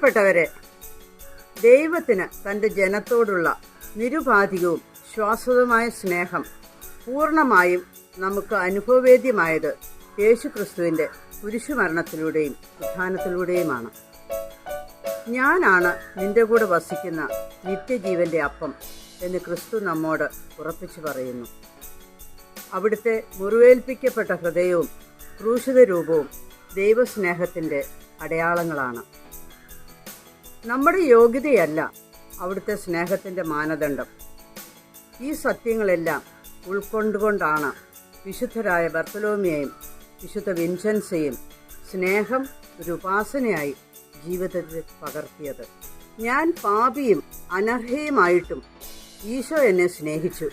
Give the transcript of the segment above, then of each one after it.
പ്രിയപ്പെട്ടവരെ, ദൈവത്തിന് തൻ്റെ ജനത്തോടുള്ള നിരുപാധികവും ശ്വാസവുമായ സ്നേഹം പൂർണ്ണമായും നമുക്ക് അനുഭവവേദ്യമായത് യേശുക്രിസ്തുവിൻ്റെ കുരിശുമരണത്തിലൂടെയും ഉത്ഥാനത്തിലൂടെയുമാണ്. ഞാനാണ് നിന്റെ കൂടെ വസിക്കുന്ന നിത്യജീവന്റെ അപ്പം എന്ന് ക്രിസ്തു നമ്മോട് ഉറപ്പിച്ചു പറയുന്നു. അവിടുത്തെ മുറിവേൽപ്പിക്കപ്പെട്ട ഹൃദയവും ക്രൂശിത രൂപവും ദൈവസ്നേഹത്തിൻ്റെ അടയാളങ്ങളാണ്. നമ്മുടെ യോഗ്യതയല്ല അവിടുത്തെ സ്നേഹത്തിൻ്റെ മാനദണ്ഡം. ഈ സത്യങ്ങളെല്ലാം ഉൾക്കൊണ്ടുകൊണ്ടാണ് വിശുദ്ധരായ ബർത്തലോമിയയും വിശുദ്ധ വിൻസെൻസയും സ്നേഹം ഒരു ഉപാസനയായി ജീവിതത്തിൽ പകർത്തിയത്. ഞാൻ പാപിയും അനർഹയുമായിട്ടും ഈശോ എന്നെ സ്നേഹിച്ചു.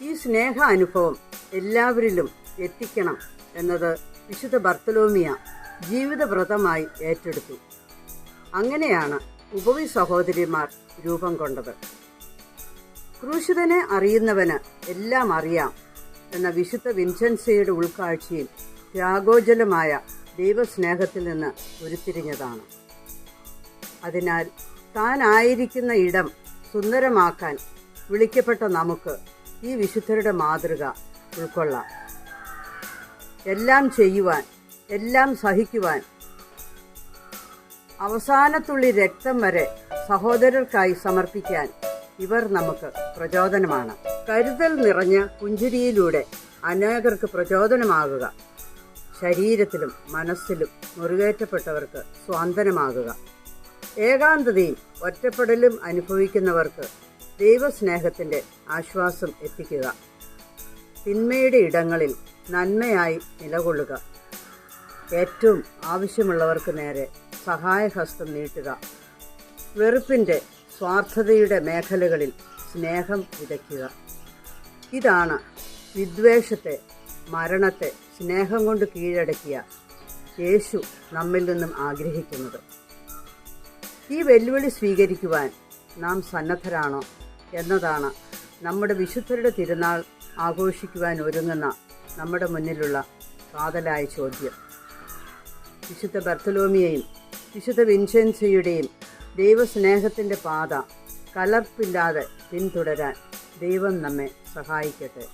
ഈ സ്നേഹ അനുഭവം എല്ലാവരിലും എത്തിക്കണം എന്നത് വിശുദ്ധ ബർത്തലോമിയ ജീവിതവ്രതമായി ഏറ്റെടുത്തു. അങ്ങനെയാണ് ഉപവി സഹോദരിമാർ രൂപം കൊണ്ടത്. ക്രൂശിതനെ അറിയുന്നവന് എല്ലാം അറിയാം എന്ന വിശുദ്ധ വിൻസെൻസയുടെ ഉൾക്കാഴ്ചയും ത്യാഗോജ്വലമായ ദൈവസ്നേഹത്തിൽ നിന്ന് ഉരുത്തിരിഞ്ഞതാണ്. അതിനാൽ താനായിരിക്കുന്ന ഇടം സുന്ദരമാക്കാൻ വിളിക്കപ്പെട്ട നമുക്ക് ഈ വിശുദ്ധരുടെ മാതൃക ഉൾക്കൊള്ളാം. എല്ലാം ചെയ്യുവാൻ, എല്ലാം സഹിക്കുവാൻ, അവസാനത്തുള്ളി രക്തം വരെ സഹോദരർക്കായി സമർപ്പിക്കാൻ ഇവർ നമുക്ക് പ്രചോദനമാണ്. കരുതൽ നിറഞ്ഞ പുഞ്ചിരിയിലൂടെ അനേകർക്ക് പ്രചോദനമാകുക. ശരീരത്തിലും മനസ്സിലും മുറിവേറ്റപ്പെട്ടവർക്ക് സ്വാന്തനമാകുക. ഏകാന്തതയും ഒറ്റപ്പെടലും അനുഭവിക്കുന്നവർക്ക് ദൈവസ്നേഹത്തിൻ്റെ ആശ്വാസം എത്തിക്കുക. തിന്മയുടെ ഇടങ്ങളിൽ നന്മയായി നിലകൊള്ളുക. ഏറ്റവും ആവശ്യമുള്ളവർക്ക് നേരെ സഹായഹസ്തം നീട്ടുക. വെറുപ്പിൻ്റെ, സ്വാർത്ഥതയുടെ മേഖലകളിൽ സ്നേഹം വിതയ്ക്കുക. ഇതാണ് വിദ്വേഷത്തെ, മരണത്തെ സ്നേഹം കൊണ്ട് കീഴടക്കിയ യേശു നമ്മിൽ നിന്നും ആഗ്രഹിക്കുന്നത്. ഈ വെല്ലുവിളി സ്വീകരിക്കുവാൻ നാം സന്നദ്ധരാണോ എന്നതാണ് നമ്മുടെ വിശുദ്ധരുടെ തിരുനാൾ ആഘോഷിക്കുവാൻ ഒരുങ്ങുന്ന നമ്മുടെ മുന്നിലുള്ള കാതലായ ചോദ്യം. വിശുദ്ധ ബർത്തലോമിയയും വിശുദ്ധ വിൻസെൻസയുടെയും ദൈവസ്നേഹത്തിൻ്റെ പാത കലർപ്പില്ലാതെ പിന്തുടരാൻ ദൈവം നമ്മെ സഹായിക്കട്ടെ.